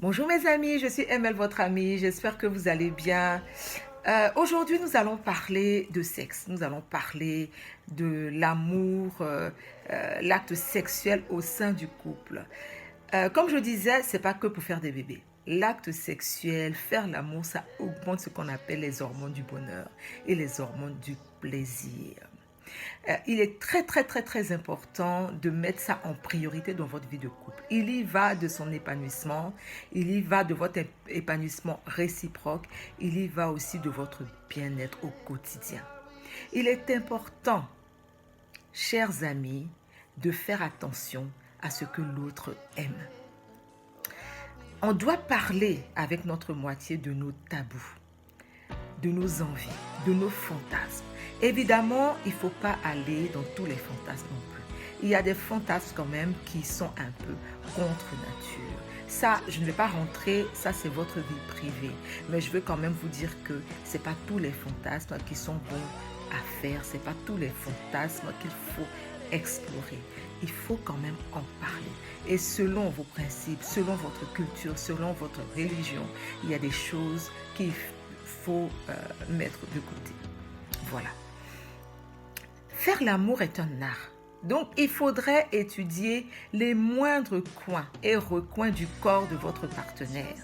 Bonjour mes amis, je suis ML, votre amie, j'espère que vous allez bien. Aujourd'hui, nous allons parler de sexe, nous allons parler de l'amour, l'acte sexuel au sein du couple. Comme je disais, c'est pas que pour faire des bébés. L'acte sexuel, faire l'amour, ça augmente ce qu'on appelle les hormones du bonheur et les hormones du plaisir. Il est très important de mettre ça en priorité dans votre vie de couple. Il y va de son épanouissement, il y va de votre épanouissement réciproque, il y va aussi de votre bien-être au quotidien. Il est important, chers amis, de faire attention à ce que l'autre aime. On doit parler avec notre moitié de nos tabous, de nos envies, de nos fantasmes. Évidemment, il ne faut pas aller dans tous les fantasmes non plus. Il y a des fantasmes quand même qui sont un peu contre nature. Ça, je ne vais pas rentrer, ça c'est votre vie privée. Mais je veux quand même vous dire que ce n'est pas tous les fantasmes qui sont bons à faire. Ce n'est pas tous les fantasmes qu'il faut explorer. Il faut quand même en parler. Et selon vos principes, selon votre culture, selon votre religion, il y a des choses qu'il faut mettre de côté. Voilà. Faire l'amour est un art. Donc, il faudrait étudier les moindres coins et recoins du corps de votre partenaire.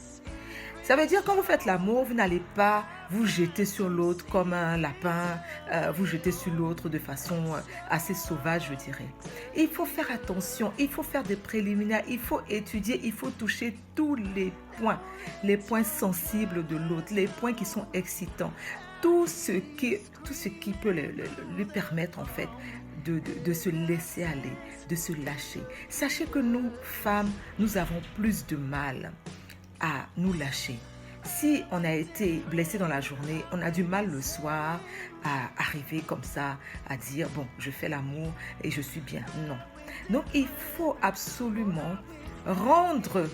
Ça veut dire que quand vous faites l'amour, vous n'allez pas vous jeter sur l'autre comme un lapin, vous jeter sur l'autre de façon assez sauvage, je dirais. Il faut faire attention, il faut faire des préliminaires, il faut étudier, il faut toucher tous les points sensibles de l'autre, les points qui sont excitants, tout ce qui peut lui permettre en fait de se laisser aller, de se lâcher. Sachez que nous, femmes, nous avons plus de mal à nous lâcher. Si on a été blessé dans la journée, on a du mal le soir à arriver comme ça, à dire, bon, je fais l'amour et je suis bien. Non. Donc, il faut absolument rendre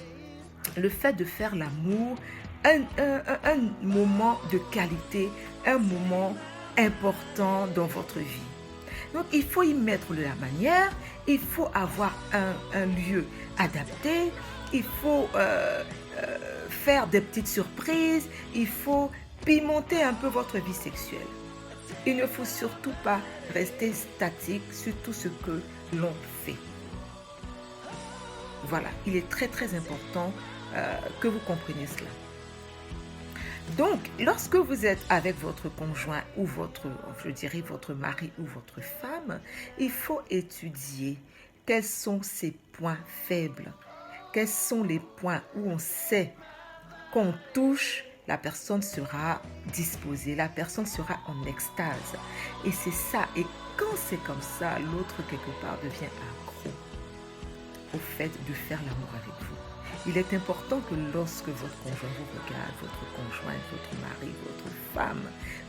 le fait de faire l'amour un moment de qualité, un moment important dans votre vie. Donc, il faut y mettre de la manière, il faut avoir un lieu adapté, il faut faire des petites surprises, il faut pimenter un peu votre vie sexuelle. Il ne faut surtout pas rester statique sur tout ce que l'on fait. Voilà, il est très important que vous compreniez cela. Donc, lorsque vous êtes avec votre conjoint ou votre mari ou votre femme, il faut étudier quels sont ses points faibles, quels sont les points où on sait qu'on touche, la personne sera disposée, la personne sera en extase. Et c'est ça. Et quand c'est comme ça, l'autre quelque part devient accro au fait de faire l'amour avec vous. Il est important que lorsque votre conjoint vous regarde, votre conjoint, votre mari, votre femme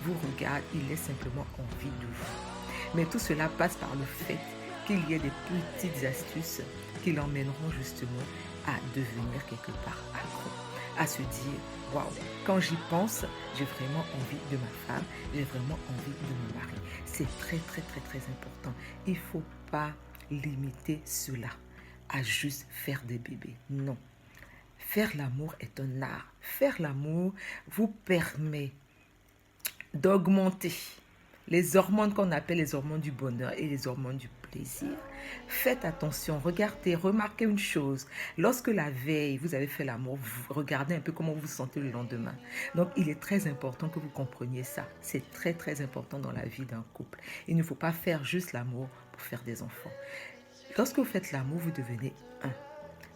vous regarde, il ait simplement envie de vous. Mais tout cela passe par le fait qu'il y ait des petites astuces qui l'emmèneront justement à devenir quelque part accro, à se dire, waouh, quand j'y pense, j'ai vraiment envie de ma femme, j'ai vraiment envie de mon mari. C'est très important. Il ne faut pas limiter cela à juste faire des bébés. Non. Faire l'amour est un art. Faire l'amour vous permet d'augmenter les hormones qu'on appelle les hormones du bonheur et les hormones du plaisir. Faites attention, regardez, remarquez une chose. Lorsque la veille, vous avez fait l'amour, vous regardez un peu comment vous vous sentez le lendemain. Donc, il est très important que vous compreniez ça. C'est très important dans la vie d'un couple. Il ne faut pas faire juste l'amour pour faire des enfants. Lorsque vous faites l'amour, vous devenez un.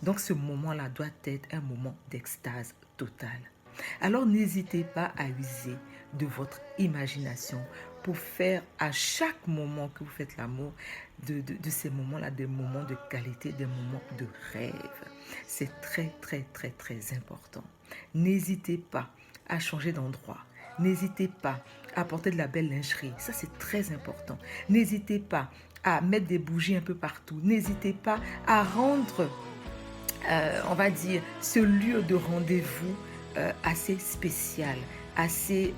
Donc, ce moment-là doit être un moment d'extase totale. Alors, n'hésitez pas à user de votre imagination pour faire à chaque moment que vous faites l'amour de ces moments-là des moments de qualité, des moments de rêve. C'est très important. N'hésitez pas à changer d'endroit. N'hésitez pas à porter de la belle lingerie. Ça, c'est très important. N'hésitez pas à mettre des bougies un peu partout. N'hésitez pas à rendre, on va dire, ce lieu de rendez-vous assez spécial, assez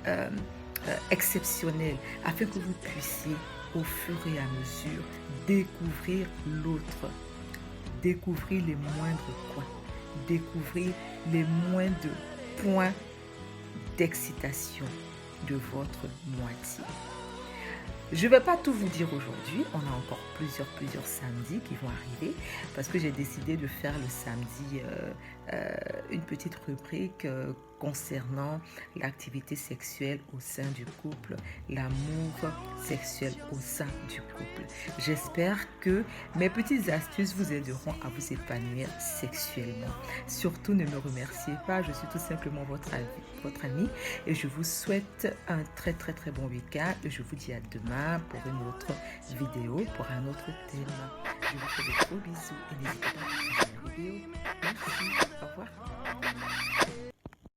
exceptionnel, afin que vous puissiez au fur et à mesure découvrir l'autre, découvrir les moindres coins, découvrir les moindres points d'excitation de votre moitié. Je ne vais pas tout vous dire aujourd'hui, on a encore plusieurs samedis qui vont arriver parce que j'ai décidé de faire le samedi une petite rubrique concernant l'activité sexuelle au sein du couple, l'amour sexuel au sein du couple. J'espère que mes petites astuces vous aideront à vous épanouir sexuellement. Surtout, ne me remerciez pas, je suis tout simplement votre ami et je vous souhaite un très bon week-end. Je vous dis à demain pour une autre vidéo, pour un autre thème. Je vous fais de gros bisous et n'hésitez pas à partager la vidéo. Merci, au revoir.